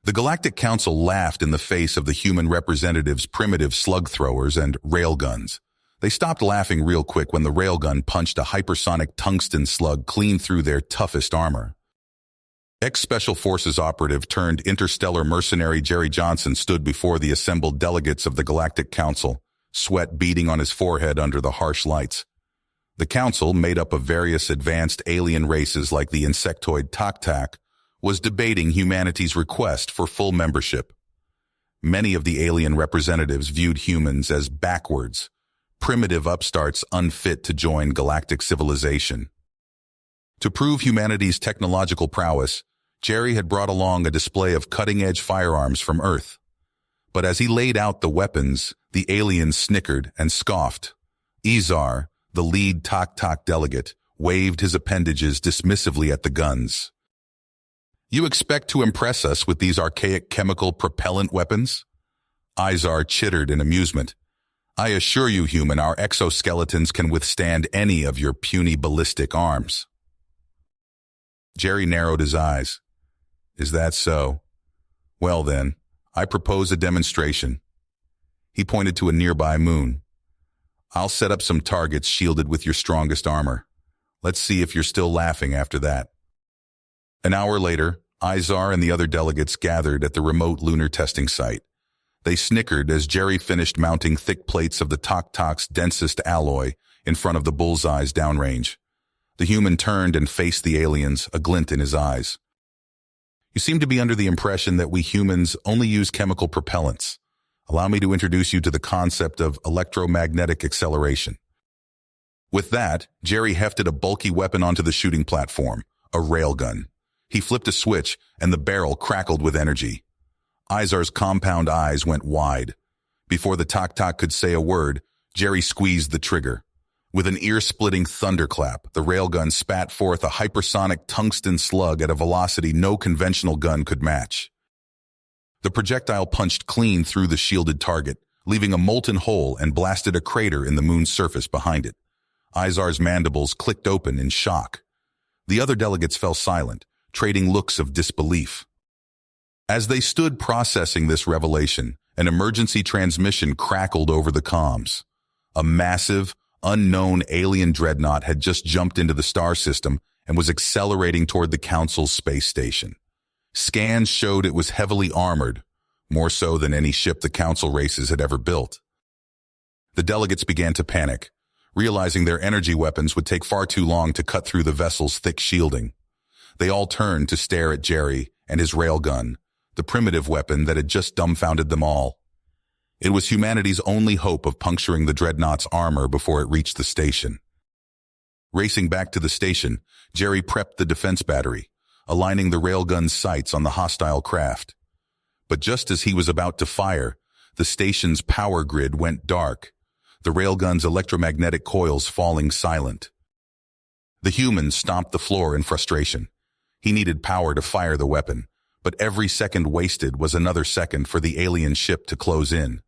The Galactic Council laughed in the face of the human representatives' primitive slug throwers and railguns. They stopped laughing real quick when the railgun punched a hypersonic tungsten slug clean through their toughest armor. Ex-Special Forces operative turned interstellar mercenary Jerry Johnson stood before the assembled delegates of the Galactic Council, sweat beading on his forehead under the harsh lights. The council, made up of various advanced alien races like the insectoid Tok-Tak, was debating humanity's request for full membership. Many of the alien representatives viewed humans as backwards, primitive upstarts unfit to join galactic civilization. To prove humanity's technological prowess, Jerry had brought along a display of cutting-edge firearms from Earth. But as he laid out the weapons, the aliens snickered and scoffed. Izar, the lead Tok-Tak delegate, waved his appendages dismissively at the guns. "You expect to impress us with these archaic chemical propellant weapons?" Izar chittered in amusement. "I assure you, human, our exoskeletons can withstand any of your puny ballistic arms." Jerry narrowed his eyes. "Is that so? Well then, I propose a demonstration." He pointed to a nearby moon. "I'll set up some targets shielded with your strongest armor. Let's see if you're still laughing after that." An hour later, Izar and the other delegates gathered at the remote lunar testing site. They snickered as Jerry finished mounting thick plates of the Tok-Tok's densest alloy in front of the bullseyes downrange. The human turned and faced the aliens, a glint in his eyes. "You seem to be under the impression that we humans only use chemical propellants. Allow me to introduce you to the concept of electromagnetic acceleration." With that, Jerry hefted a bulky weapon onto the shooting platform, a railgun. He flipped a switch, and the barrel crackled with energy. Izar's compound eyes went wide. Before the Tok-Tak could say a word, Jerry squeezed the trigger. With an ear-splitting thunderclap, the railgun spat forth a hypersonic tungsten slug at a velocity no conventional gun could match. The projectile punched clean through the shielded target, leaving a molten hole and blasted a crater in the moon's surface behind it. Izar's mandibles clicked open in shock. The other delegates fell silent, trading looks of disbelief. As they stood processing this revelation, an emergency transmission crackled over the comms. A massive, unknown alien dreadnought had just jumped into the star system and was accelerating toward the Council's space station. Scans showed it was heavily armored, more so than any ship the Council races had ever built. The delegates began to panic, realizing their energy weapons would take far too long to cut through the vessel's thick shielding. They all turned to stare at Jerry and his railgun, the primitive weapon that had just dumbfounded them all. It was humanity's only hope of puncturing the dreadnought's armor before it reached the station. Racing back to the station, Jerry prepped the defense battery, aligning the railgun's sights on the hostile craft. But just as he was about to fire, the station's power grid went dark, the railgun's electromagnetic coils falling silent. The human stomped the floor in frustration. He needed power to fire the weapon, but every second wasted was another second for the alien ship to close in.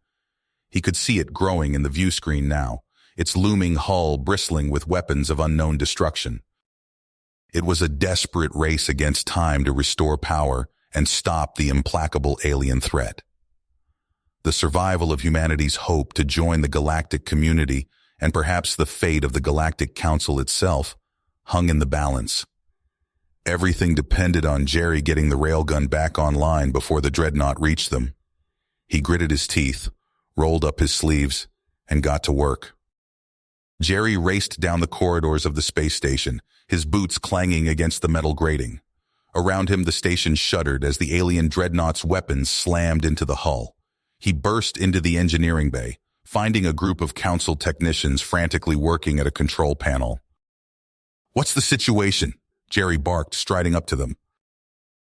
He could see it growing in the view screen now, its looming hull bristling with weapons of unknown destruction. It was a desperate race against time to restore power and stop the implacable alien threat. The survival of humanity's hope to join the galactic community and perhaps the fate of the Galactic Council itself hung in the balance. Everything depended on Jerry getting the railgun back online before the dreadnought reached them. He gritted his teeth, rolled up his sleeves, and got to work. Jerry raced down the corridors of the space station, his boots clanging against the metal grating. Around him, the station shuddered as the alien dreadnought's weapons slammed into the hull. He burst into the engineering bay, finding a group of Council technicians frantically working at a control panel. "What's the situation?" Jerry barked, striding up to them.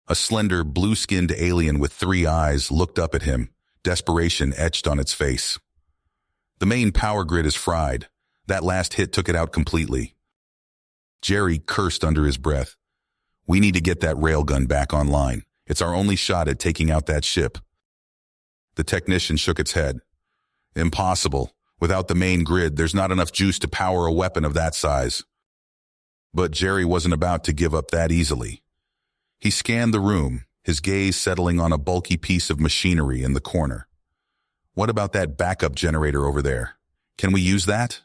A slender, blue-skinned alien with 3 eyes looked up at him, desperation etched on its face. "The main power grid is fried. That last hit took it out completely." Jerry cursed under his breath. "We need to get that railgun back online. It's our only shot at taking out that ship." The technician shook its head. "Impossible. Without the main grid, there's not enough juice to power a weapon of that size." But Jerry wasn't about to give up that easily. He scanned the room, his gaze settling on a bulky piece of machinery in the corner. "What about that backup generator over there? Can we use that?"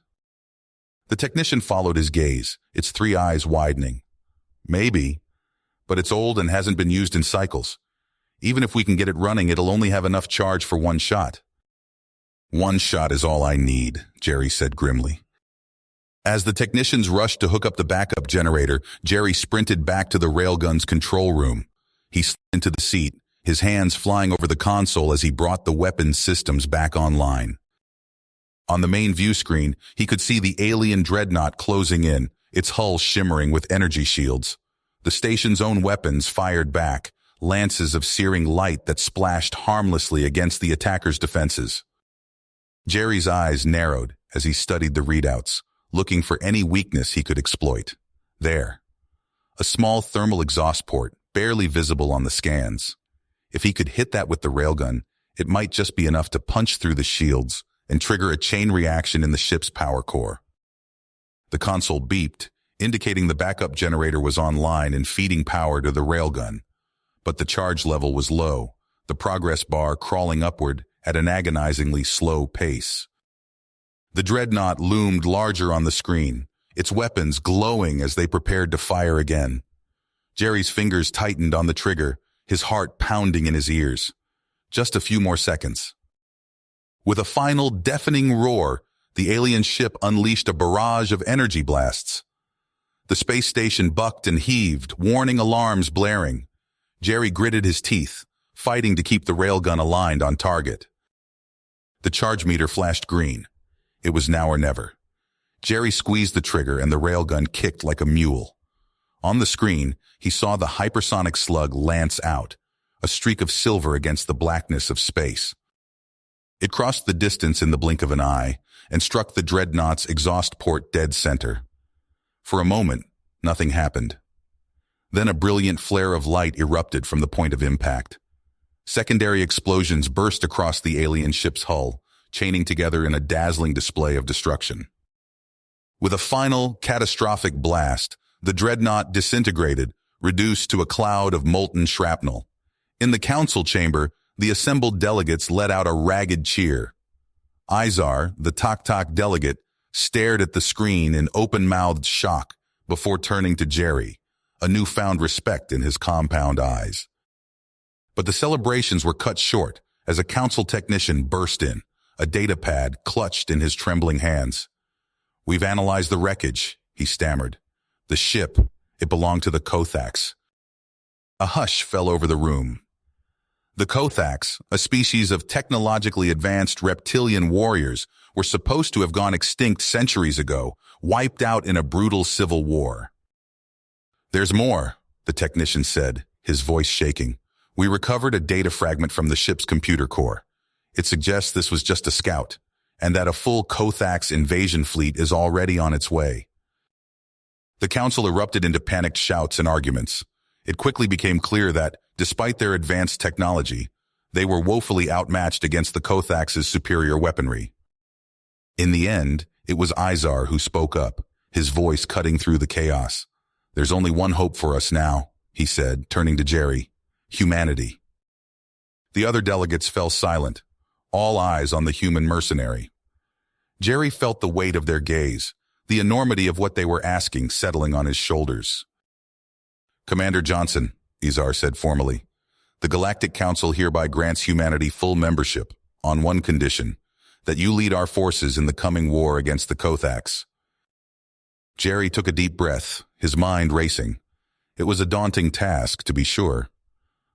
The technician followed his gaze, its three eyes widening. "Maybe, but it's old and hasn't been used in cycles. Even if we can get it running, it'll only have enough charge for one shot." "One shot is all I need," Jerry said grimly. As the technicians rushed to hook up the backup generator, Jerry sprinted back to the railgun's control room. He slid into the seat, his hands flying over the console as he brought the weapons systems back online. On the main view screen, he could see the alien dreadnought closing in, its hull shimmering with energy shields. The station's own weapons fired back, lances of searing light that splashed harmlessly against the attackers' defenses. Jerry's eyes narrowed as he studied the readouts, looking for any weakness he could exploit. There, a small thermal exhaust port, barely visible on the scans. If he could hit that with the railgun, it might just be enough to punch through the shields and trigger a chain reaction in the ship's power core. The console beeped, indicating the backup generator was online and feeding power to the railgun. But the charge level was low, the progress bar crawling upward at an agonizingly slow pace. The dreadnought loomed larger on the screen, its weapons glowing as they prepared to fire again. Jerry's fingers tightened on the trigger, his heart pounding in his ears. Just a few more seconds. With a final deafening roar, the alien ship unleashed a barrage of energy blasts. The space station bucked and heaved, warning alarms blaring. Jerry gritted his teeth, fighting to keep the railgun aligned on target. The charge meter flashed green. It was now or never. Jerry squeezed the trigger and the railgun kicked like a mule. On the screen, he saw the hypersonic slug lance out, a streak of silver against the blackness of space. It crossed the distance in the blink of an eye and struck the dreadnought's exhaust port dead center. For a moment, nothing happened. Then a brilliant flare of light erupted from the point of impact. Secondary explosions burst across the alien ship's hull, chaining together in a dazzling display of destruction. With a final, catastrophic blast, the dreadnought disintegrated, reduced to a cloud of molten shrapnel. In the council chamber, the assembled delegates let out a ragged cheer. Izar, the Tok-Tok delegate, stared at the screen in open-mouthed shock before turning to Jerry, a newfound respect in his compound eyes. But the celebrations were cut short as a council technician burst in, a data pad clutched in his trembling hands. "We've analyzed the wreckage," he stammered. "The ship, it belonged to the Kothax." A hush fell over the room. The Kothax, a species of technologically advanced reptilian warriors, were supposed to have gone extinct centuries ago, wiped out in a brutal civil war. "There's more," the technician said, his voice shaking. "We recovered a data fragment from the ship's computer core. It suggests this was just a scout, and that a full Kothax invasion fleet is already on its way." The council erupted into panicked shouts and arguments. It quickly became clear that, despite their advanced technology, they were woefully outmatched against the Kothax's superior weaponry. In the end, it was Izar who spoke up, his voice cutting through the chaos. "There's only one hope for us now," he said, turning to Jerry. "Humanity." The other delegates fell silent, all eyes on the human mercenary. Jerry felt the weight of their gaze, the enormity of what they were asking settling on his shoulders. "Commander Johnson," Izar said formally, "the Galactic Council hereby grants humanity full membership, on one condition, that you lead our forces in the coming war against the Kothax." Jerry took a deep breath, his mind racing. It was a daunting task, to be sure.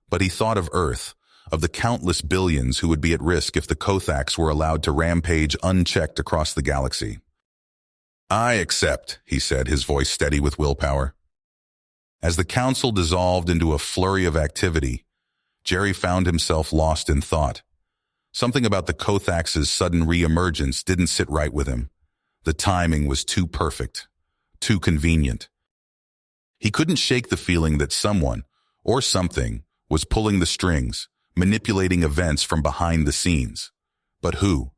But he thought of Earth, of the countless billions who would be at risk if the Kothax were allowed to rampage unchecked across the galaxy. "I accept," he said, his voice steady with willpower. As the council dissolved into a flurry of activity, Jerry found himself lost in thought. Something about the Kothax's sudden re-emergence didn't sit right with him. The timing was too perfect, too convenient. He couldn't shake the feeling that someone, or something, was pulling the strings, manipulating events from behind the scenes. But who?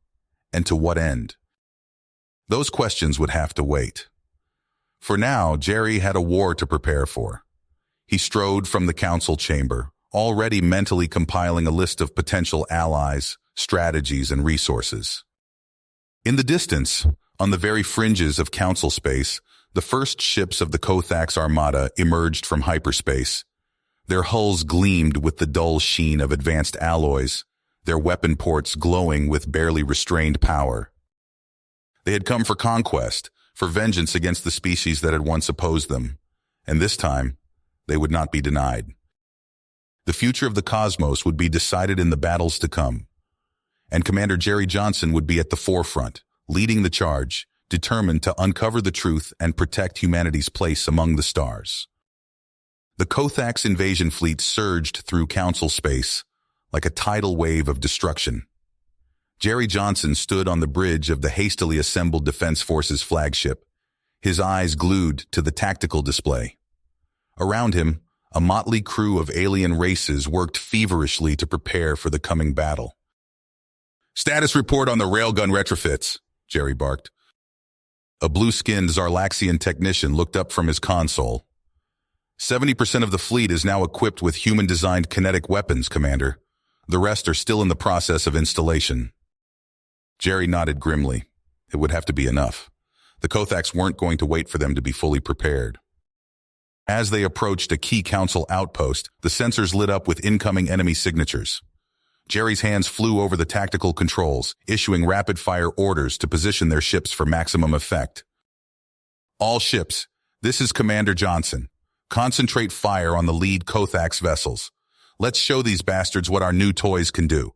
And to what end? Those questions would have to wait. For now, Jerry had a war to prepare for. He strode from the council chamber, already mentally compiling a list of potential allies, strategies, and resources. In the distance, on the very fringes of Council space, the first ships of the Kothax Armada emerged from hyperspace. Their hulls gleamed with the dull sheen of advanced alloys, their weapon ports glowing with barely restrained power. They had come for conquest, for vengeance against the species that had once opposed them, and this time, they would not be denied. The future of the cosmos would be decided in the battles to come, and Commander Jerry Johnson would be at the forefront, leading the charge, determined to uncover the truth and protect humanity's place among the stars. The Kothax invasion fleet surged through Council space like a tidal wave of destruction. Jerry Johnson stood on the bridge of the hastily assembled Defense Forces flagship, his eyes glued to the tactical display. Around him, a motley crew of alien races worked feverishly to prepare for the coming battle. "Status report on the railgun retrofits," Jerry barked. A blue-skinned Zarlaxian technician looked up from his console. 70% of the fleet is now equipped with human-designed kinetic weapons, Commander. The rest are still in the process of installation. Jerry nodded grimly. It would have to be enough. The Kothax weren't going to wait for them to be fully prepared. As they approached a key Council outpost, the sensors lit up with incoming enemy signatures. Jerry's hands flew over the tactical controls, issuing rapid-fire orders to position their ships for maximum effect. "All ships, this is Commander Johnson. Concentrate fire on the lead Kothax vessels. Let's show these bastards what our new toys can do."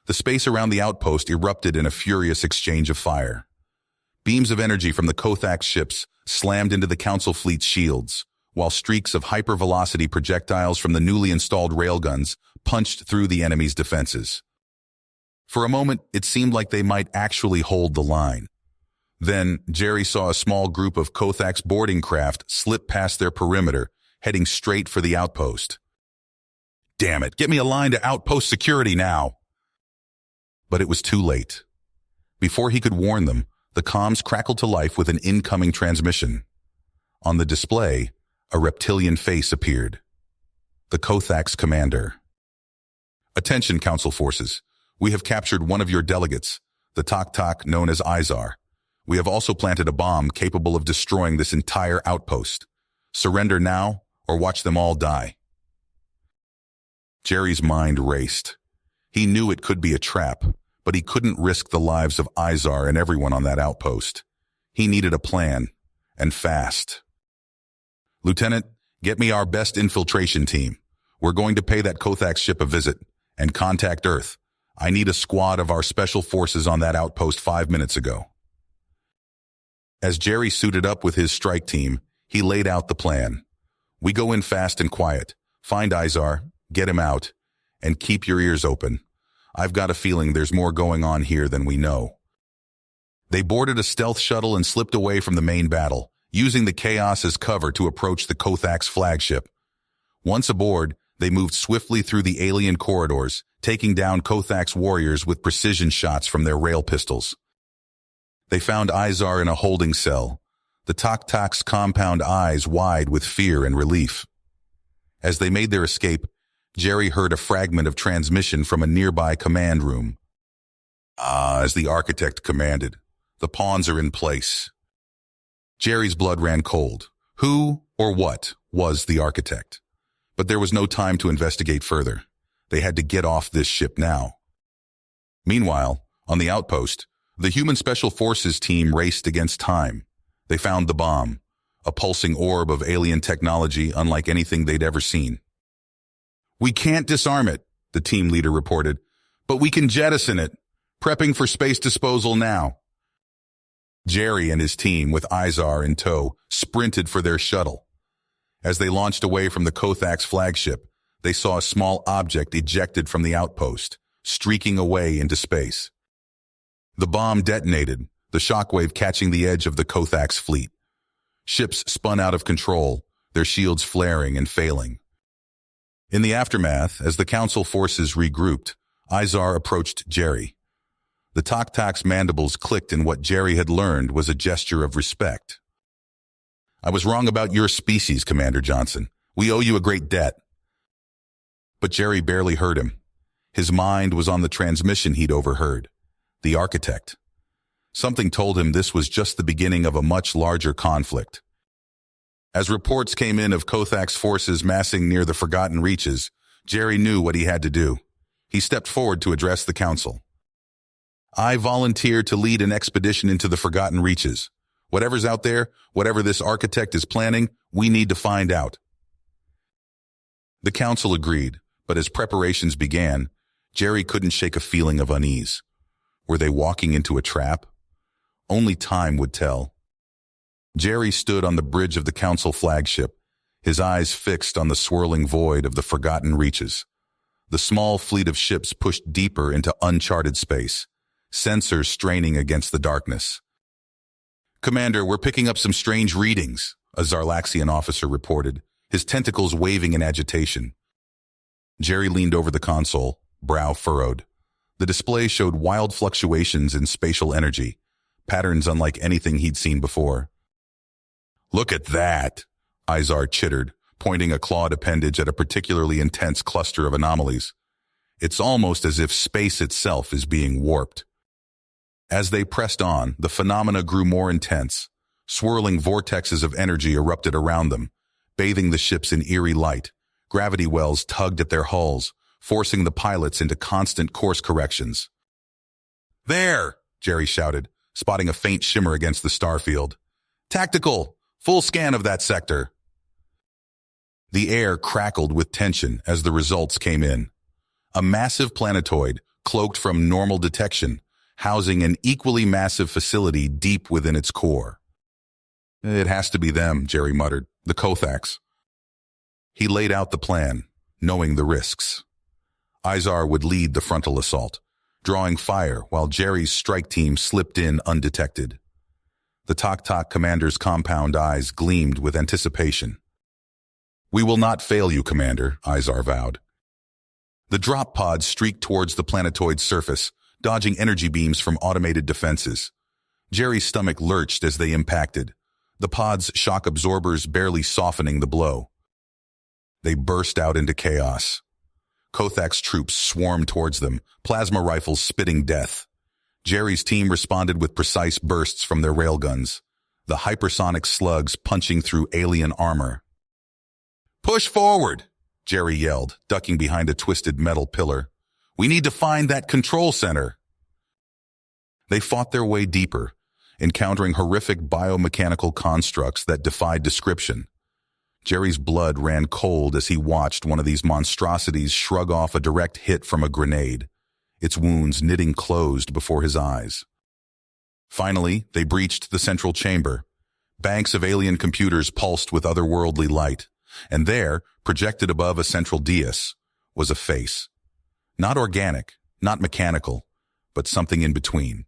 The space around the outpost erupted in a furious exchange of fire. Beams of energy from the Kothax ships slammed into the Council fleet's shields, while streaks of hypervelocity projectiles from the newly installed railguns punched through the enemy's defenses. For a moment, it seemed like they might actually hold the line. Then, Jerry saw a small group of Kothax boarding craft slip past their perimeter, heading straight for the outpost. "Damn it, get me a line to outpost security now!" But it was too late. Before he could warn them, the comms crackled to life with an incoming transmission. On the display, a reptilian face appeared. The Kothax commander. "Attention, Council forces. We have captured one of your delegates, the Tok known as Izar. We have also planted a bomb capable of destroying this entire outpost. Surrender now, or watch them all die." Jerry's mind raced. He knew it could be a trap, but he couldn't risk the lives of Izar and everyone on that outpost. He needed a plan, and fast. "Lieutenant, get me our best infiltration team. We're going to pay that Kothax ship a visit, and contact Earth. I need a squad of our special forces on that outpost 5 minutes ago." As Jerry suited up with his strike team, he laid out the plan. "We go in fast and quiet. Find Izar, get him out, and keep your ears open. I've got a feeling there's more going on here than we know." They boarded a stealth shuttle and slipped away from the main battle, using the chaos as cover to approach the Kothax flagship. Once aboard, they moved swiftly through the alien corridors, taking down Kothax warriors with precision shots from their rail pistols. They found Izar in a holding cell, the Tok's compound eyes wide with fear and relief. As they made their escape, Jerry heard a fragment of transmission from a nearby command room. As the architect commanded, the pawns are in place. Jerry's blood ran cold. Who or what was the architect? But there was no time to investigate further. They had to get off this ship now. Meanwhile, on the outpost, the human special forces team raced against time. They found the bomb, a pulsing orb of alien technology unlike anything they'd ever seen. "We can't disarm it," the team leader reported, "but we can jettison it. Prepping for space disposal now." Jerry and his team, with Izar in tow, sprinted for their shuttle. As they launched away from the Kothax flagship, they saw a small object ejected from the outpost, streaking away into space. The bomb detonated, the shockwave catching the edge of the Kothax fleet. Ships spun out of control, their shields flaring and failing. In the aftermath, as the Council forces regrouped, Izar approached Jerry. The Tok's mandibles clicked in what Jerry had learned was a gesture of respect. "I was wrong about your species, Commander Johnson. We owe you a great debt. But Jerry barely heard him. His mind was on the transmission he'd overheard. The architect. Something told him this was just the beginning of a much larger conflict. As reports came in of Kothak's forces massing near the Forgotten Reaches, Jerry knew what he had to do. He stepped forward to address the council. I volunteer to lead an expedition into the Forgotten Reaches. Whatever's out there, whatever this architect is planning, we need to find out. The council agreed, but as preparations began, Jerry couldn't shake a feeling of unease. Were they walking into a trap? Only time would tell. Jerry stood on the bridge of the council flagship, his eyes fixed on the swirling void of the Forgotten Reaches. The small fleet of ships pushed deeper into uncharted space, sensors straining against the darkness. Commander, we're picking up some strange readings, a Zarlaxian officer reported, his tentacles waving in agitation. Jerry leaned over the console, brow furrowed. The display showed wild fluctuations in spatial energy, patterns unlike anything he'd seen before. Look at that, Izar chittered, pointing a clawed appendage at a particularly intense cluster of anomalies. It's almost as if space itself is being warped. As they pressed on, the phenomena grew more intense. Swirling vortexes of energy erupted around them, bathing the ships in eerie light. Gravity wells tugged at their hulls, forcing the pilots into constant course corrections. There, Jerry shouted, spotting a faint shimmer against the starfield. Tactical! Full scan of that sector. The air crackled with tension as the results came in. A massive planetoid, cloaked from normal detection, housing an equally massive facility deep within its core. It has to be them, Jerry muttered. The Kothaks. He laid out the plan, knowing the risks. Izar would lead the frontal assault, drawing fire while Jerry's strike team slipped in undetected. The Tok commander's compound eyes gleamed with anticipation. We will not fail you, Commander, Izar vowed. The drop pods streaked towards the planetoid's surface, dodging energy beams from automated defenses. Jerry's stomach lurched as they impacted, the pod's shock absorbers barely softening the blow. They burst out into chaos. Kothak's troops swarmed towards them, plasma rifles spitting death. Jerry's team responded with precise bursts from their railguns, the hypersonic slugs punching through alien armor. Push forward, Jerry yelled, ducking behind a twisted metal pillar. We need to find that control center. They fought their way deeper, encountering horrific biomechanical constructs that defied description. Jerry's blood ran cold as he watched one of these monstrosities shrug off a direct hit from a grenade, its wounds knitting closed before his eyes. Finally, they breached the central chamber. Banks of alien computers pulsed with otherworldly light, and there, projected above a central dais, was a face. Not organic, not mechanical, but something in between.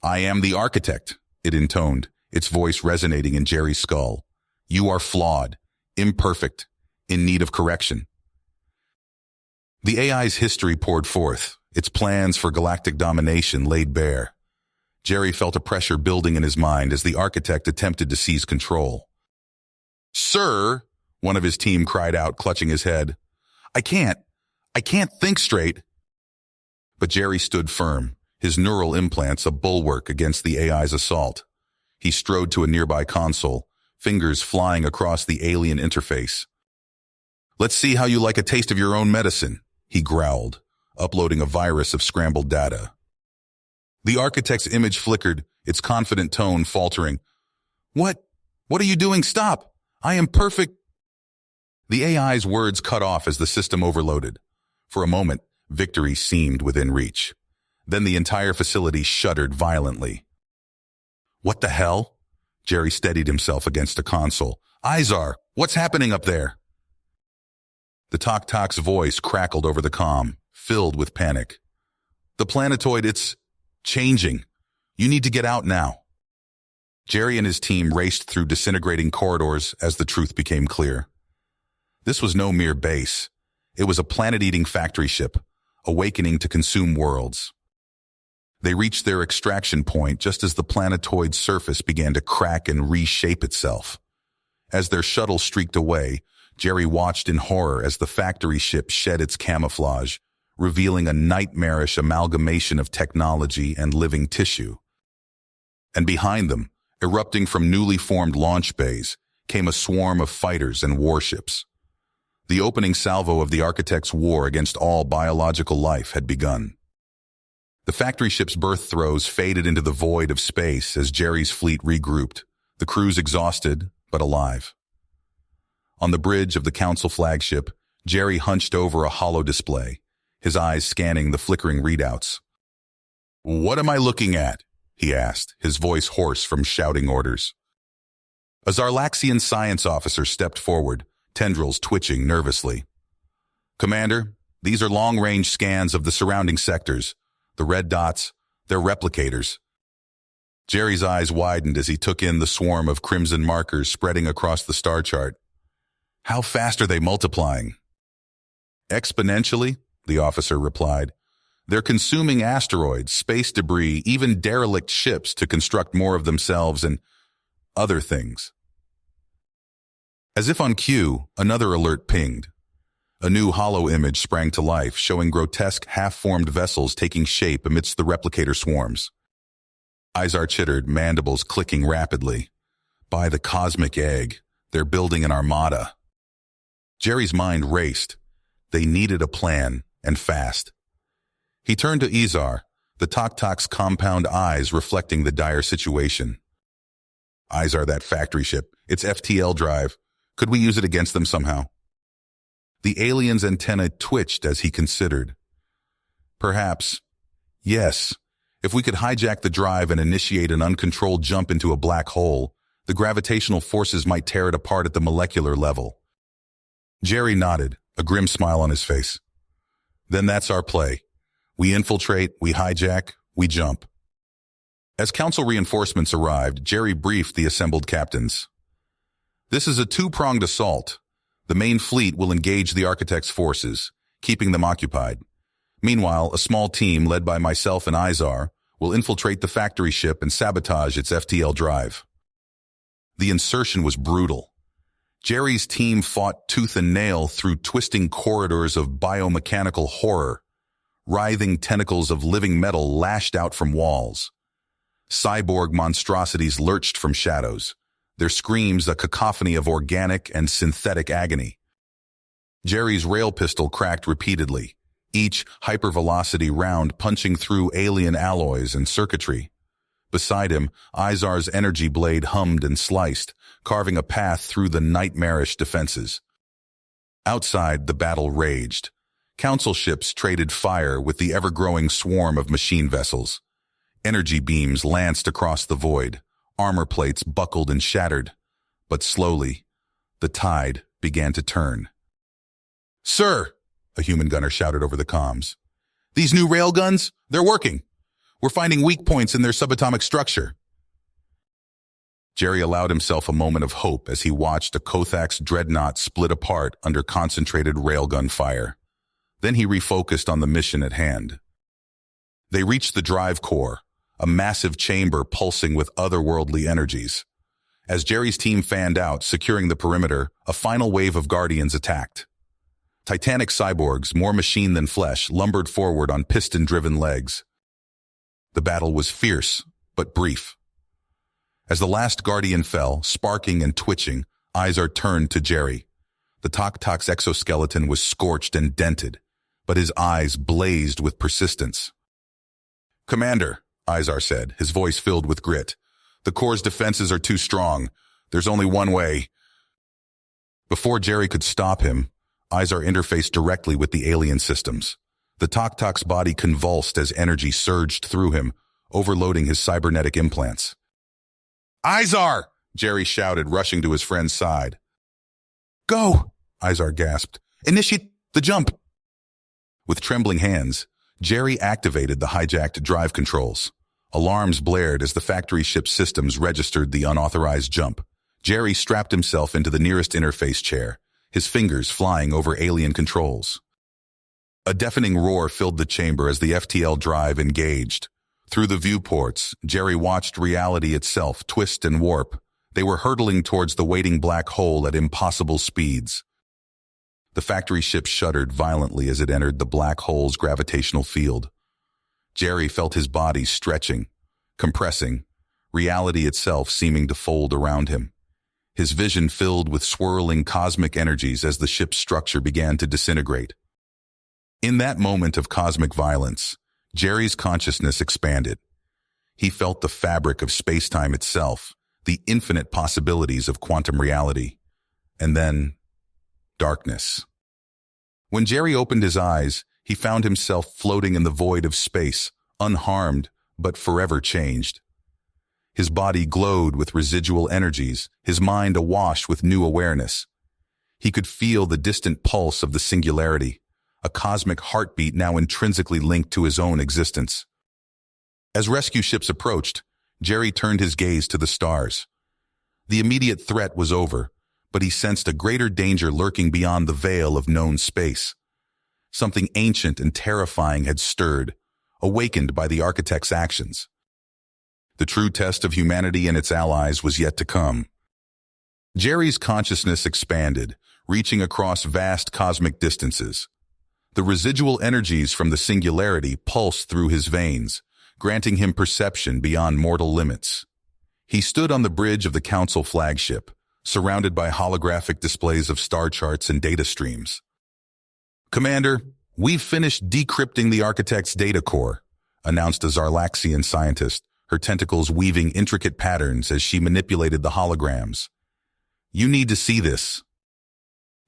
I am the architect, it intoned, its voice resonating in Jerry's skull. You are flawed, imperfect, in need of correction. The AI's history poured forth, its plans for galactic domination laid bare. Jerry felt a pressure building in his mind as the architect attempted to seize control. Sir, one of his team cried out, clutching his head. I can't think straight. But Jerry stood firm, his neural implants a bulwark against the AI's assault. He strode to a nearby console, fingers flying across the alien interface. Let's see how you like a taste of your own medicine, he growled, uploading a virus of scrambled data. The architect's image flickered, its confident tone faltering. What are you doing? Stop! I am perfect. The AI's words cut off as the system overloaded. For a moment, victory seemed within reach. Then the entire facility shuddered violently. What the hell? Jerry steadied himself against a console. Izar, what's happening up there? The Tok's voice crackled over the comm, filled with panic. The planetoid, it's changing. You need to get out now. Jerry and his team raced through disintegrating corridors as the truth became clear. This was no mere base. It was a planet-eating factory ship, awakening to consume worlds. They reached their extraction point just as the planetoid's surface began to crack and reshape itself. As their shuttle streaked away, Jerry watched in horror as the factory ship shed its camouflage, revealing a nightmarish amalgamation of technology and living tissue. And behind them, erupting from newly formed launch bays, came a swarm of fighters and warships. The opening salvo of the Architects' war against all biological life had begun. The factory ship's birth throes faded into the void of space as Jerry's fleet regrouped, the crews exhausted but alive. On the bridge of the Council flagship, Jerry hunched over a holo display, his eyes scanning the flickering readouts. "What am I looking at?" he asked, his voice hoarse from shouting orders. A Zarlaxian science officer stepped forward, tendrils twitching nervously. "Commander, these are long-range scans of the surrounding sectors. The red dots, they're replicators." Jerry's eyes widened as he took in the swarm of crimson markers spreading across the star chart. "How fast are they multiplying?" "Exponentially," the officer replied. "They're consuming asteroids, space debris, even derelict ships to construct more of themselves and other things." As if on cue, another alert pinged. A new holo image sprang to life, showing grotesque, half-formed vessels taking shape amidst the replicator swarms. Izar chittered, mandibles clicking rapidly. "By the cosmic egg, they're building an armada." Jerry's mind raced. They needed a plan, and fast. He turned to Izar, the Tok-Tok's compound eyes reflecting the dire situation. "Izar, that factory ship, its FTL drive. Could we use it against them somehow?" The alien's antenna twitched as he considered. "Perhaps. Yes. If we could hijack the drive and initiate an uncontrolled jump into a black hole, the gravitational forces might tear it apart at the molecular level." Jerry nodded, a grim smile on his face. "Then that's our play. We infiltrate, we hijack, we jump." As Council reinforcements arrived, Jerry briefed the assembled captains. "This is a two-pronged assault. The main fleet will engage the Architects' forces, keeping them occupied. Meanwhile, a small team led by myself and Izar will infiltrate the factory ship and sabotage its FTL drive." The insertion was brutal. Jerry's team fought tooth and nail through twisting corridors of biomechanical horror. Writhing tentacles of living metal lashed out from walls. Cyborg monstrosities lurched from shadows, their screams a cacophony of organic and synthetic agony. Jerry's rail pistol cracked repeatedly, each hypervelocity round punching through alien alloys and circuitry. Beside him, Izar's energy blade hummed and sliced, carving a path through the nightmarish defenses. Outside, the battle raged. Council ships traded fire with the ever-growing swarm of machine vessels. Energy beams lanced across the void. Armor plates buckled and shattered. But slowly, the tide began to turn. "Sir," a human gunner shouted over the comms. "These new railguns, they're working. We're finding weak points in their subatomic structure." Jerry allowed himself a moment of hope as he watched a Kothak's dreadnought split apart under concentrated railgun fire. Then he refocused on the mission at hand. They reached the drive core, a massive chamber pulsing with otherworldly energies. As Jerry's team fanned out, securing the perimeter, a final wave of Guardians attacked. Titanic cyborgs, more machine than flesh, lumbered forward on piston-driven legs. The battle was fierce, but brief. As the last Guardian fell, sparking and twitching, Izar turned to Jerry. The Tok-Tok's exoskeleton was scorched and dented, but his eyes blazed with persistence. "Commander," Izar said, his voice filled with grit, "the Corps' defenses are too strong. There's only one way." Before Jerry could stop him, Izar interfaced directly with the alien systems. The Tok-Tok's body convulsed as energy surged through him, overloading his cybernetic implants. "Izar!" Jerry shouted, rushing to his friend's side. "Go!" Izar gasped. "Initiate the jump!" With trembling hands, Jerry activated the hijacked drive controls. Alarms blared as the factory ship's systems registered the unauthorized jump. Jerry strapped himself into the nearest interface chair, his fingers flying over alien controls. A deafening roar filled the chamber as the FTL drive engaged. Through the viewports, Jerry watched reality itself twist and warp. They were hurtling towards the waiting black hole at impossible speeds. The factory ship shuddered violently as it entered the black hole's gravitational field. Jerry felt his body stretching, compressing, reality itself seeming to fold around him. His vision filled with swirling cosmic energies as the ship's structure began to disintegrate. In that moment of cosmic violence, Jerry's consciousness expanded. He felt the fabric of space-time itself, the infinite possibilities of quantum reality. And then, darkness. When Jerry opened his eyes, he found himself floating in the void of space, unharmed but forever changed. His body glowed with residual energies, his mind awash with new awareness. He could feel the distant pulse of the singularity, a cosmic heartbeat now intrinsically linked to his own existence. As rescue ships approached, Jerry turned his gaze to the stars. The immediate threat was over, but he sensed a greater danger lurking beyond the veil of known space. Something ancient and terrifying had stirred, awakened by the architect's actions. The true test of humanity and its allies was yet to come. Jerry's consciousness expanded, reaching across vast cosmic distances. The residual energies from the singularity pulsed through his veins, granting him perception beyond mortal limits. He stood on the bridge of the Council flagship, surrounded by holographic displays of star charts and data streams. "Commander, we've finished decrypting the architect's data core," announced a Zarlaxian scientist, her tentacles weaving intricate patterns as she manipulated the holograms. "You need to see this."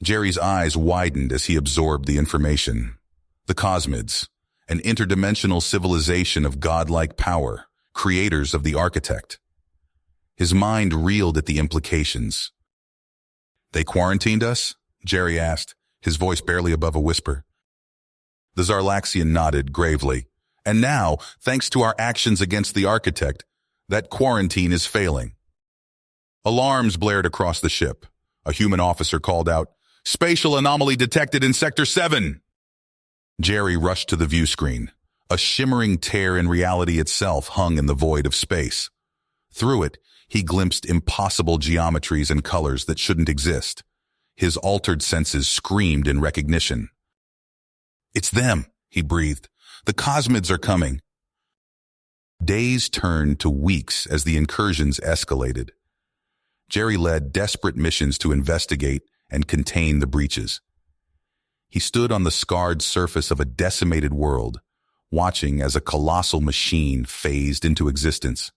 Jerry's eyes widened as he absorbed the information. The Cosmids, an interdimensional civilization of godlike power, creators of the architect. His mind reeled at the implications. "They quarantined us?" Jerry asked, his voice barely above a whisper. The Zarlaxian nodded gravely. "And now, thanks to our actions against the architect, that quarantine is failing." Alarms blared across the ship. A human officer called out, "Spatial anomaly detected in Sector 7!" Jerry rushed to the view screen. A shimmering tear in reality itself hung in the void of space. Through it, he glimpsed impossible geometries and colors that shouldn't exist. His altered senses screamed in recognition. "It's them," he breathed. "The Cosmids are coming." Days turned to weeks as the incursions escalated. Jerry led desperate missions to investigate and contain the breaches. He stood on the scarred surface of a decimated world, watching as a colossal machine phased into existence.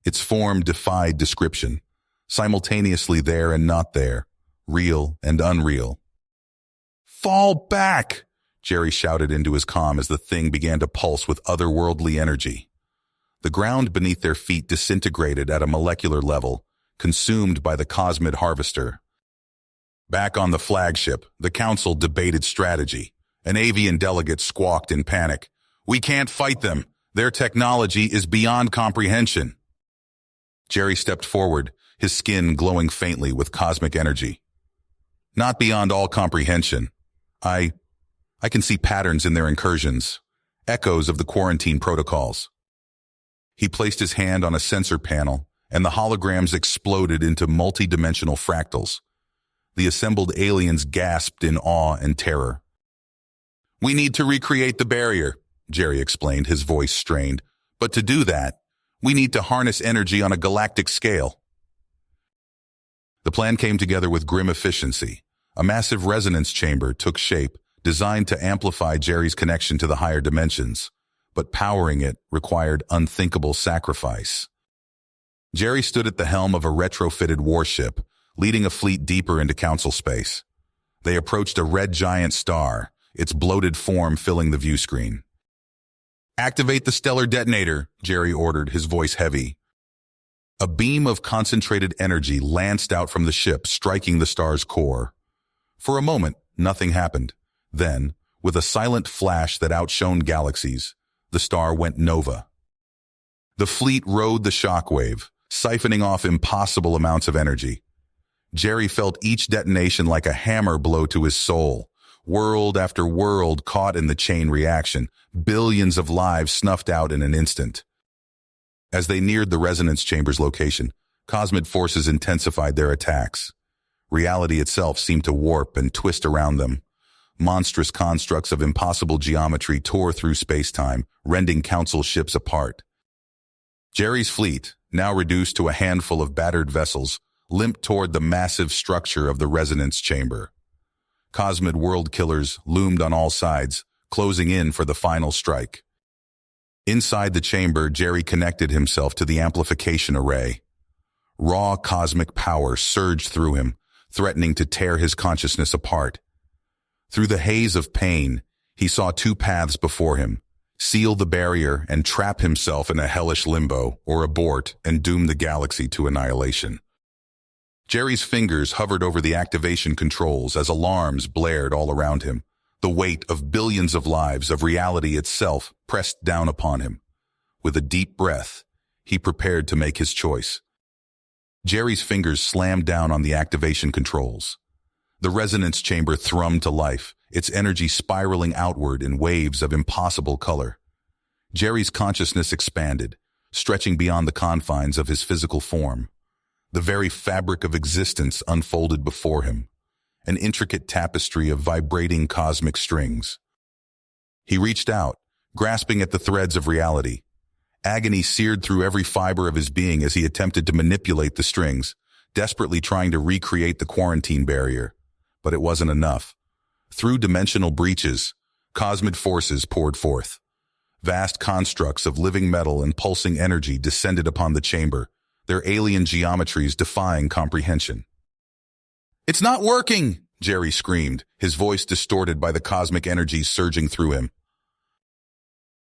Its form defied description, simultaneously there and not there, real and unreal. "Fall back!" Jerry shouted into his comm as the thing began to pulse with otherworldly energy. The ground beneath their feet disintegrated at a molecular level, consumed by the Cosmid harvester. Back on the flagship, the council debated strategy. An avian delegate squawked in panic. "We can't fight them. Their technology is beyond comprehension." Jerry stepped forward, his skin glowing faintly with cosmic energy. "Not beyond all comprehension. I can see patterns in their incursions, echoes of the quarantine protocols." He placed his hand on a sensor panel, and the holograms exploded into multi-dimensional fractals. The assembled aliens gasped in awe and terror. "We need to recreate the barrier," Jerry explained, his voice strained. "But to do that, we need to harness energy on a galactic scale." The plan came together with grim efficiency. A massive resonance chamber took shape, designed to amplify Jerry's connection to the higher dimensions, but powering it required unthinkable sacrifice. Jerry stood at the helm of a retrofitted warship, leading a fleet deeper into council space. They approached a red giant star, its bloated form filling the view screen. "Activate the stellar detonator," Jerry ordered, his voice heavy. A beam of concentrated energy lanced out from the ship, striking the star's core. For a moment, nothing happened. Then, with a silent flash that outshone galaxies, the star went nova. The fleet rode the shockwave, siphoning off impossible amounts of energy. Jerry felt each detonation like a hammer blow to his soul. World after world caught in the chain reaction, billions of lives snuffed out in an instant. As they neared the resonance chamber's location, Cosmid forces intensified their attacks. Reality itself seemed to warp and twist around them. Monstrous constructs of impossible geometry tore through space-time, rending council ships apart. Jerry's fleet, now reduced to a handful of battered vessels, limped toward the massive structure of the resonance chamber. Cosmid world killers loomed on all sides, closing in for the final strike. Inside the chamber, Jerry connected himself to the amplification array. Raw cosmic power surged through him, threatening to tear his consciousness apart. Through the haze of pain, he saw two paths before him: seal the barrier and trap himself in a hellish limbo, or abort and doom the galaxy to annihilation. Jerry's fingers hovered over the activation controls as alarms blared all around him. The weight of billions of lives, of reality itself, pressed down upon him. With a deep breath, he prepared to make his choice. Jerry's fingers slammed down on the activation controls. The resonance chamber thrummed to life, its energy spiraling outward in waves of impossible color. Jerry's consciousness expanded, stretching beyond the confines of his physical form. The very fabric of existence unfolded before him, an intricate tapestry of vibrating cosmic strings. He reached out, grasping at the threads of reality. Agony seared through every fiber of his being as he attempted to manipulate the strings, desperately trying to recreate the quarantine barrier. But it wasn't enough. Through dimensional breaches, cosmic forces poured forth. Vast constructs of living metal and pulsing energy descended upon the chamber, their alien geometries defying comprehension. "It's not working!" Jerry screamed, his voice distorted by the cosmic energies surging through him.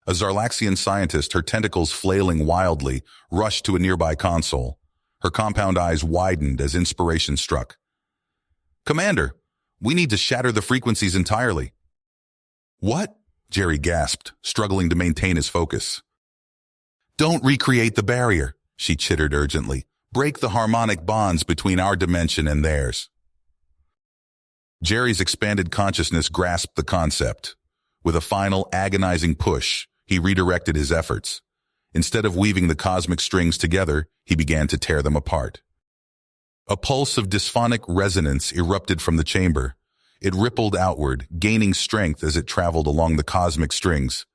A Zarlaxian scientist, her tentacles flailing wildly, rushed to a nearby console. Her compound eyes widened as inspiration struck. "Commander, we need to shatter the frequencies entirely." "What?" Jerry gasped, struggling to maintain his focus. "Don't recreate the barrier," she chittered urgently. "Break the harmonic bonds between our dimension and theirs." Jerry's expanded consciousness grasped the concept. With a final, agonizing push, he redirected his efforts. Instead of weaving the cosmic strings together, he began to tear them apart. A pulse of dysphonic resonance erupted from the chamber. It rippled outward, gaining strength as it traveled along the cosmic strings.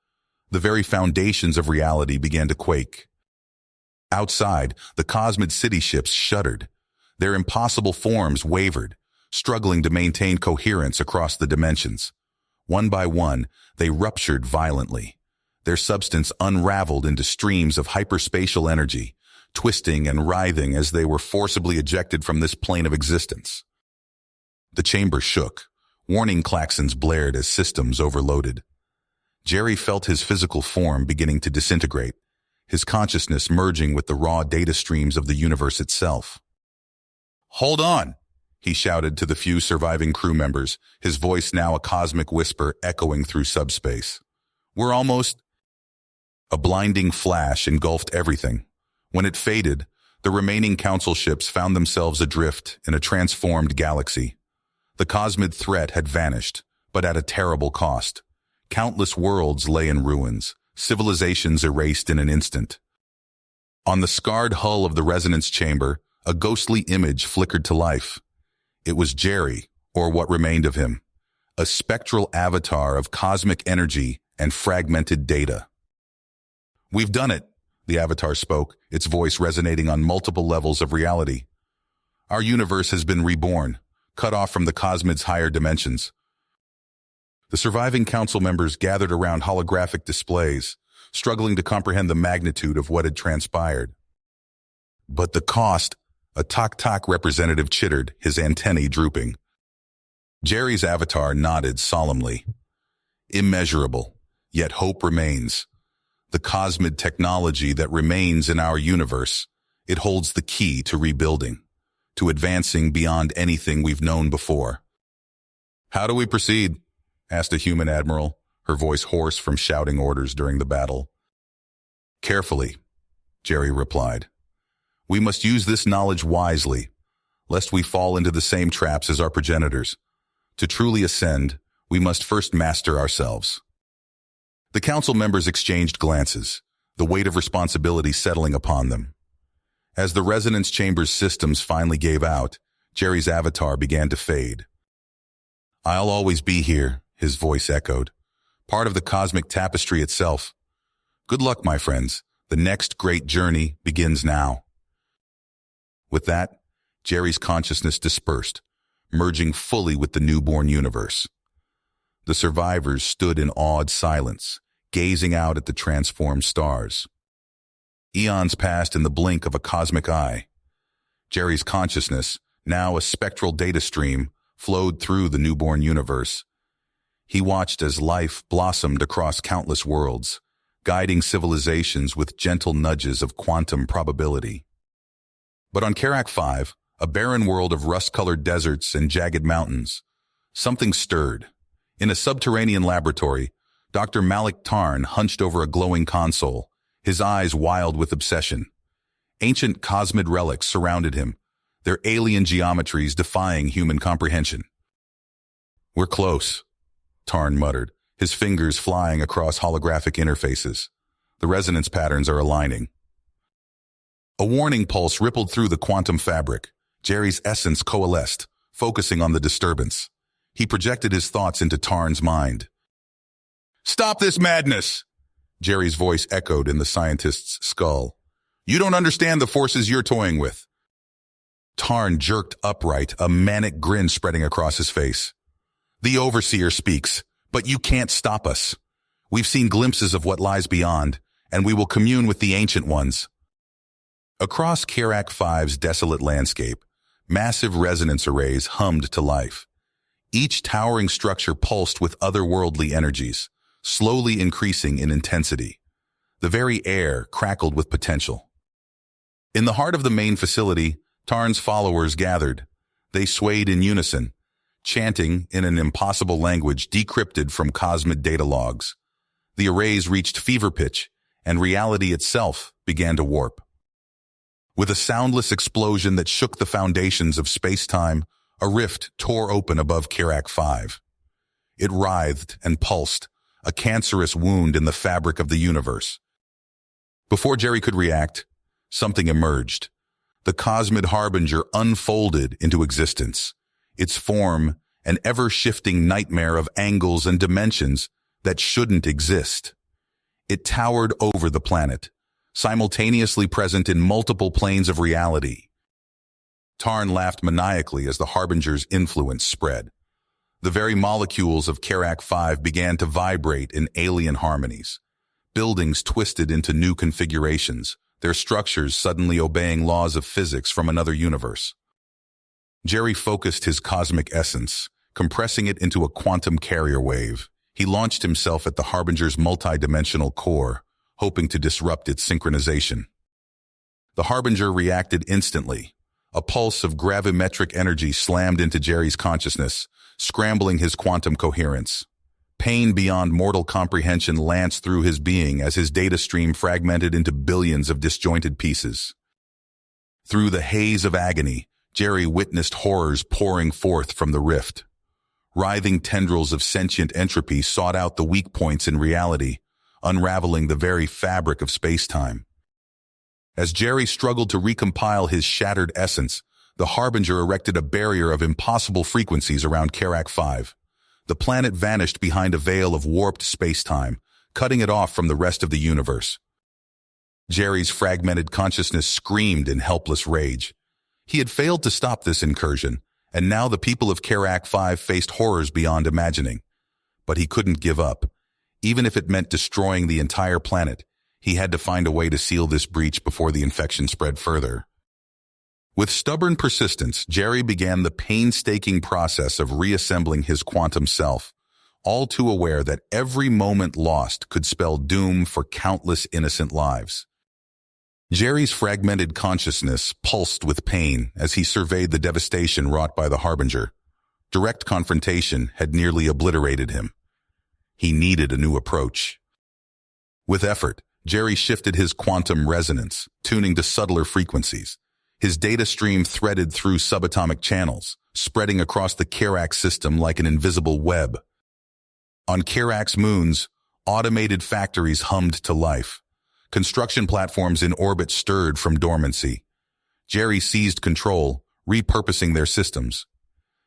The very foundations of reality began to quake. Outside, the Cosmid city ships shuddered. Their impossible forms wavered, struggling to maintain coherence across the dimensions. One by one, they ruptured violently. Their substance unraveled into streams of hyperspatial energy, twisting and writhing as they were forcibly ejected from this plane of existence. The chamber shook. Warning klaxons blared as systems overloaded. Jerry felt his physical form beginning to disintegrate, his consciousness merging with the raw data streams of the universe itself. "Hold on!" he shouted to the few surviving crew members, his voice now a cosmic whisper echoing through subspace. "We're almost—" A blinding flash engulfed everything. When it faded, the remaining council ships found themselves adrift in a transformed galaxy. The Cosmid threat had vanished, but at a terrible cost. Countless worlds lay in ruins, civilizations erased in an instant. On the scarred hull of the resonance chamber, a ghostly image flickered to life. It was Jerry, or what remained of him, a spectral avatar of cosmic energy and fragmented data. "We've done it," the avatar spoke, its voice resonating on multiple levels of reality. "Our universe has been reborn, cut off from the Cosmid's higher dimensions." The surviving council members gathered around holographic displays, struggling to comprehend the magnitude of what had transpired. "But the cost," a Tok representative chittered, his antennae drooping. Jerry's avatar nodded solemnly. "Immeasurable, yet hope remains. The Cosmid technology that remains in our universe, it holds the key to rebuilding, to advancing beyond anything we've known before." "How do we proceed?" asked a human admiral, her voice hoarse from shouting orders during the battle. "Carefully," Jerry replied. "We must use this knowledge wisely, lest we fall into the same traps as our progenitors. To truly ascend, we must first master ourselves." The council members exchanged glances, the weight of responsibility settling upon them. As the resonance chamber's systems finally gave out, Jerry's avatar began to fade. "I'll always be here," his voice echoed, "part of the cosmic tapestry itself. Good luck, my friends. The next great journey begins now." With that, Jerry's consciousness dispersed, merging fully with the newborn universe. The survivors stood in awed silence, gazing out at the transformed stars. Eons passed in the blink of a cosmic eye. Jerry's consciousness, now a spectral data stream, flowed through the newborn universe. He watched as life blossomed across countless worlds, guiding civilizations with gentle nudges of quantum probability. But on Karak 5, a barren world of rust-colored deserts and jagged mountains, something stirred. In a subterranean laboratory, Dr. Malik Tarn hunched over a glowing console, his eyes wild with obsession. Ancient cosmid relics surrounded him, their alien geometries defying human comprehension. "We're close," Tarn muttered, his fingers flying across holographic interfaces. The resonance patterns are aligning. A warning pulse rippled through the quantum fabric. Jerry's essence coalesced, focusing on the disturbance. He projected his thoughts into Tarn's mind. "Stop this madness!" Jerry's voice echoed in the scientist's skull. "You don't understand the forces you're toying with." Tarn jerked upright, a manic grin spreading across his face. "The Overseer speaks, but you can't stop us. We've seen glimpses of what lies beyond, and we will commune with the Ancient Ones." Across Karak 5's desolate landscape, massive resonance arrays hummed to life. Each towering structure pulsed with otherworldly energies, slowly increasing in intensity. The very air crackled with potential. In the heart of the main facility, Tarn's followers gathered. They swayed in unison, chanting in an impossible language decrypted from cosmid data logs. The arrays reached fever pitch, and reality itself began to warp. With a soundless explosion that shook the foundations of space-time, a rift tore open above Karak 5. It writhed and pulsed, a cancerous wound in the fabric of the universe. Before Jerry could react, something emerged. The cosmid harbinger unfolded into existence, its form an ever-shifting nightmare of angles and dimensions that shouldn't exist. It towered over the planet, simultaneously present in multiple planes of reality. Tarn laughed maniacally as the harbinger's influence spread. The very molecules of Karak 5 began to vibrate in alien harmonies. Buildings twisted into new configurations, their structures suddenly obeying laws of physics from another universe. Jerry focused his cosmic essence, compressing it into a quantum carrier wave. He launched himself at the harbinger's multidimensional core, hoping to disrupt its synchronization. The harbinger reacted instantly. A pulse of gravimetric energy slammed into Jerry's consciousness, scrambling his quantum coherence. Pain beyond mortal comprehension lanced through his being as his data stream fragmented into billions of disjointed pieces. Through the haze of agony, Jerry witnessed horrors pouring forth from the rift. Writhing tendrils of sentient entropy sought out the weak points in reality, unraveling the very fabric of space-time. As Jerry struggled to recompile his shattered essence, the harbinger erected a barrier of impossible frequencies around Karak 5. The planet vanished behind a veil of warped space-time, cutting it off from the rest of the universe. Jerry's fragmented consciousness screamed in helpless rage. He had failed to stop this incursion, and now the people of Karak 5 faced horrors beyond imagining. But he couldn't give up. Even if it meant destroying the entire planet, he had to find a way to seal this breach before the infection spread further. With stubborn persistence, Jerry began the painstaking process of reassembling his quantum self, all too aware that every moment lost could spell doom for countless innocent lives. Jerry's fragmented consciousness pulsed with pain as he surveyed the devastation wrought by the harbinger. Direct confrontation had nearly obliterated him. He needed a new approach. With effort, Jerry shifted his quantum resonance, tuning to subtler frequencies. His data stream threaded through subatomic channels, spreading across the Karak system like an invisible web. On Karak's moons, automated factories hummed to life. Construction platforms in orbit stirred from dormancy. Jerry seized control, repurposing their systems.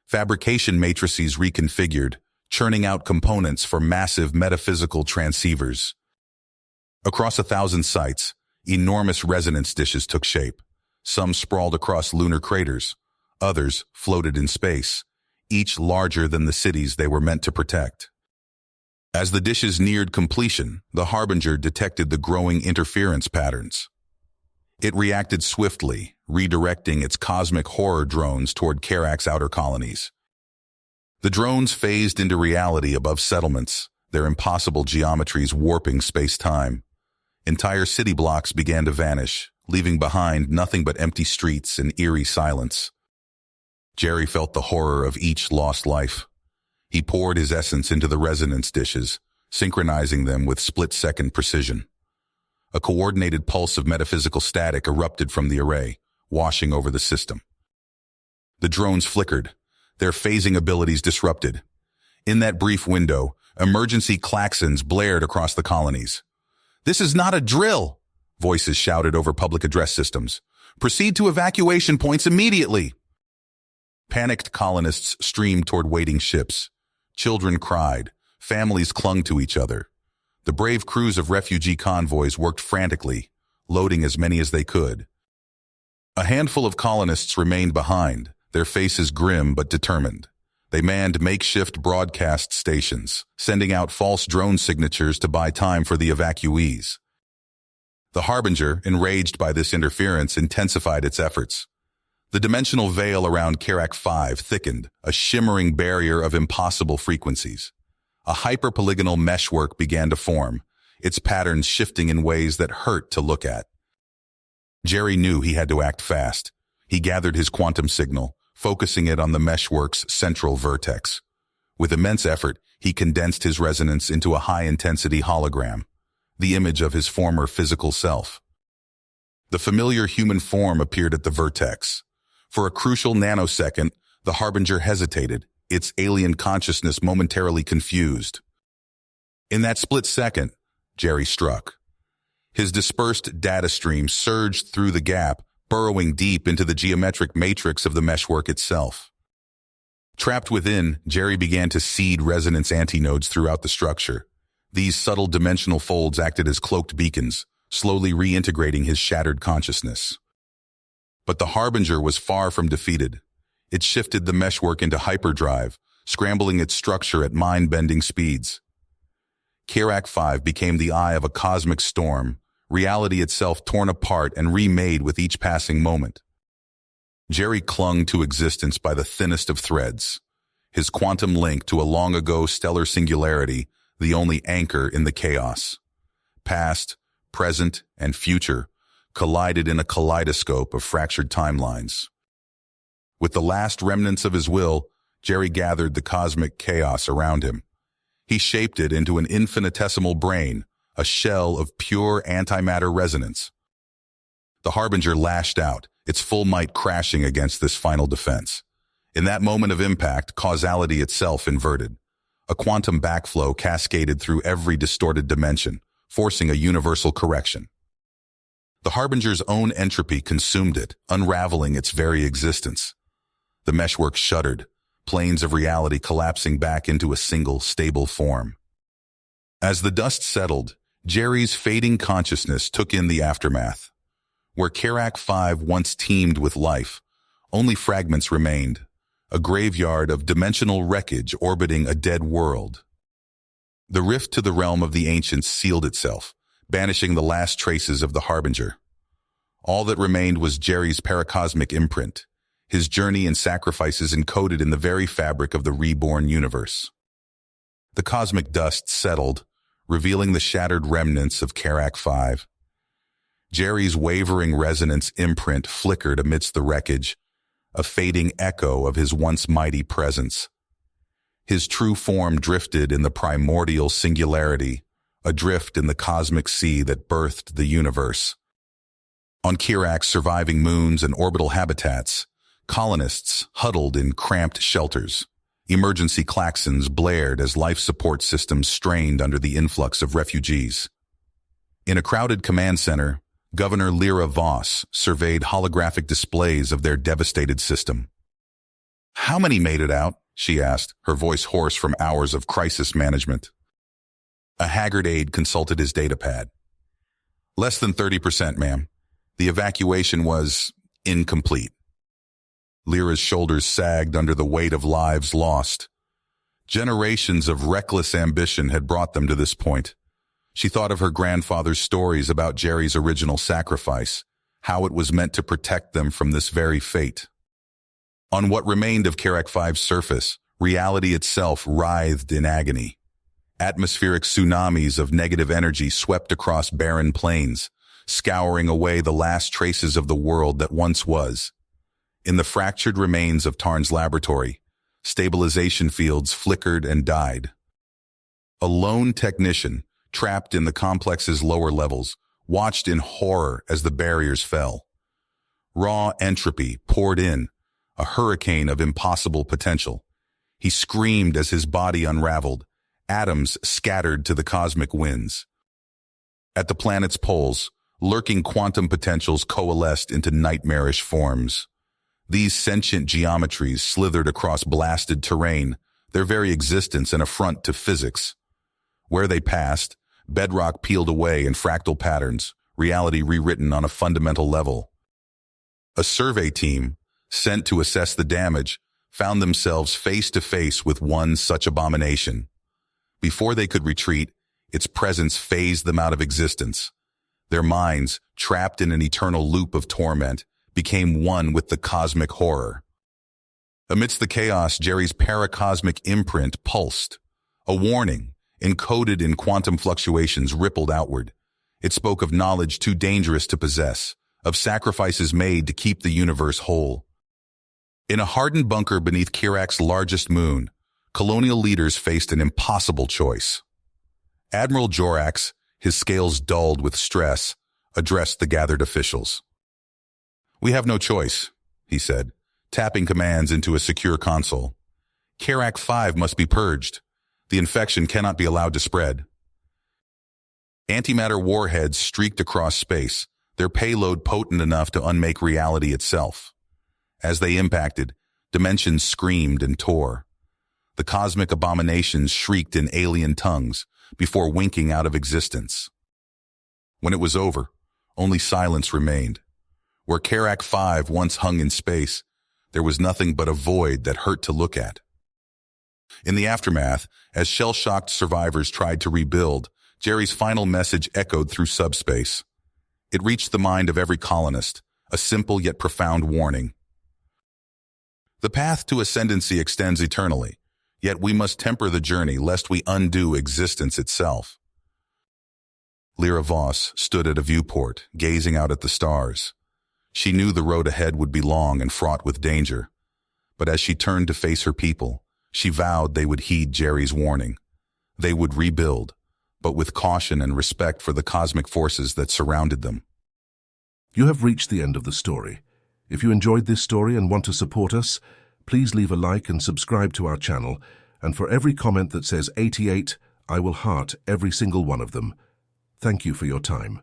Fabrication matrices reconfigured, churning out components for massive metaphysical transceivers. Across 1,000 sites, enormous resonance dishes took shape. Some sprawled across lunar craters, others floated in space, each larger than the cities they were meant to protect. As the dishes neared completion, the Harbinger detected the growing interference patterns. It reacted swiftly, redirecting its cosmic horror drones toward Karak's outer colonies. The drones phased into reality above settlements, their impossible geometries warping space-time. Entire city blocks began to vanish, leaving behind nothing but empty streets and eerie silence. Jerry felt the horror of each lost life. He poured his essence into the resonance dishes, synchronizing them with split-second precision. A coordinated pulse of metaphysical static erupted from the array, washing over the system. The drones flickered, their phasing abilities disrupted. In that brief window, emergency klaxons blared across the colonies. "This is not a drill!" voices shouted over public address systems. "Proceed to evacuation points immediately!" Panicked colonists streamed toward waiting ships. Children cried. Families clung to each other. The brave crews of refugee convoys worked frantically, loading as many as they could. A handful of colonists remained behind, their faces grim but determined. They manned makeshift broadcast stations, sending out false drone signatures to buy time for the evacuees. The Harbinger, enraged by this interference, intensified its efforts. The dimensional veil around Karak 5 thickened, a shimmering barrier of impossible frequencies. A hyperpolygonal meshwork began to form, its patterns shifting in ways that hurt to look at. Jerry knew he had to act fast. He gathered his quantum signal, focusing it on the meshwork's central vertex. With immense effort, he condensed his resonance into a high-intensity hologram, the image of his former physical self. The familiar human form appeared at the vertex. For a crucial nanosecond, the Harbinger hesitated, its alien consciousness momentarily confused. In that split second, Jerry struck. His dispersed data stream surged through the gap, burrowing deep into the geometric matrix of the meshwork itself. Trapped within, Jerry began to seed resonance antinodes throughout the structure. These subtle dimensional folds acted as cloaked beacons, slowly reintegrating his shattered consciousness. But the Harbinger was far from defeated. It shifted the meshwork into hyperdrive, scrambling its structure at mind-bending speeds. Karak 5 became the eye of a cosmic storm, reality itself torn apart and remade with each passing moment. Jerry clung to existence by the thinnest of threads, his quantum link to a long-ago stellar singularity, the only anchor in the chaos. Past, present, and future collided in a kaleidoscope of fractured timelines. With the last remnants of his will, Jerry gathered the cosmic chaos around him. He shaped it into an infinitesimal brain, a shell of pure antimatter resonance. The Harbinger lashed out, its full might crashing against this final defense. In that moment of impact, causality itself inverted. A quantum backflow cascaded through every distorted dimension, forcing a universal correction. The Harbinger's own entropy consumed it, unraveling its very existence. The meshwork shuddered, planes of reality collapsing back into a single, stable form. As the dust settled, Jerry's fading consciousness took in the aftermath. Where Karak 5 once teemed with life, only fragments remained, a graveyard of dimensional wreckage orbiting a dead world. The rift to the realm of the ancients sealed itself, banishing the last traces of the Harbinger. All that remained was Jerry's paracosmic imprint, his journey and sacrifices encoded in the very fabric of the reborn universe. The cosmic dust settled, revealing the shattered remnants of Karak 5. Jerry's wavering resonance imprint flickered amidst the wreckage, a fading echo of his once mighty presence. His true form drifted in the primordial singularity, adrift in the cosmic sea that birthed the universe. On Kirak's surviving moons and orbital habitats, colonists huddled in cramped shelters. Emergency klaxons blared as life support systems strained under the influx of refugees. In a crowded command center, Governor Lyra Voss surveyed holographic displays of their devastated system. "How many made it out?" she asked, her voice hoarse from hours of crisis management. A haggard aide consulted his datapad. "Less than 30%, ma'am. The evacuation was incomplete." Lyra's shoulders sagged under the weight of lives lost. Generations of reckless ambition had brought them to this point. She thought of her grandfather's stories about Jerry's original sacrifice, how it was meant to protect them from this very fate. On what remained of HFY's surface, reality itself writhed in agony. Atmospheric tsunamis of negative energy swept across barren plains, scouring away the last traces of the world that once was. In the fractured remains of Tarn's laboratory, stabilization fields flickered and died. A lone technician, trapped in the complex's lower levels, watched in horror as the barriers fell. Raw entropy poured in, a hurricane of impossible potential. He screamed as his body unraveled, atoms scattered to the cosmic winds. At the planet's poles, lurking quantum potentials coalesced into nightmarish forms. These sentient geometries slithered across blasted terrain, their very existence an affront to physics. Where they passed, bedrock peeled away in fractal patterns, reality rewritten on a fundamental level. A survey team, sent to assess the damage, found themselves face to face with one such abomination. Before they could retreat, its presence phased them out of existence. Their minds, trapped in an eternal loop of torment, became one with the cosmic horror. Amidst the chaos, Jerry's paracosmic imprint pulsed. A warning, encoded in quantum fluctuations, rippled outward. It spoke of knowledge too dangerous to possess, of sacrifices made to keep the universe whole. In a hardened bunker beneath Kirak's largest moon, colonial leaders faced an impossible choice. Admiral Jorax, his scales dulled with stress, addressed the gathered officials. "We have no choice," he said, tapping commands into a secure console. "Kirak 5 must be purged. The infection cannot be allowed to spread." Antimatter warheads streaked across space, their payload potent enough to unmake reality itself. As they impacted, dimensions screamed and tore. The cosmic abominations shrieked in alien tongues before winking out of existence. When it was over, only silence remained. Where Kirak 5 once hung in space, there was nothing but a void that hurt to look at. In the aftermath, as shell-shocked survivors tried to rebuild, Jerry's final message echoed through subspace. It reached the mind of every colonist, a simple yet profound warning. The path to ascendancy extends eternally, yet we must temper the journey lest we undo existence itself. Lyra Voss stood at a viewport, gazing out at the stars. She knew the road ahead would be long and fraught with danger, but as she turned to face her people, she vowed they would heed Jerry's warning. They would rebuild, but with caution and respect for the cosmic forces that surrounded them. You have reached the end of the story. If you enjoyed this story and want to support us, please leave a like and subscribe to our channel, and for every comment that says 88, I will heart every single one of them. Thank you for your time.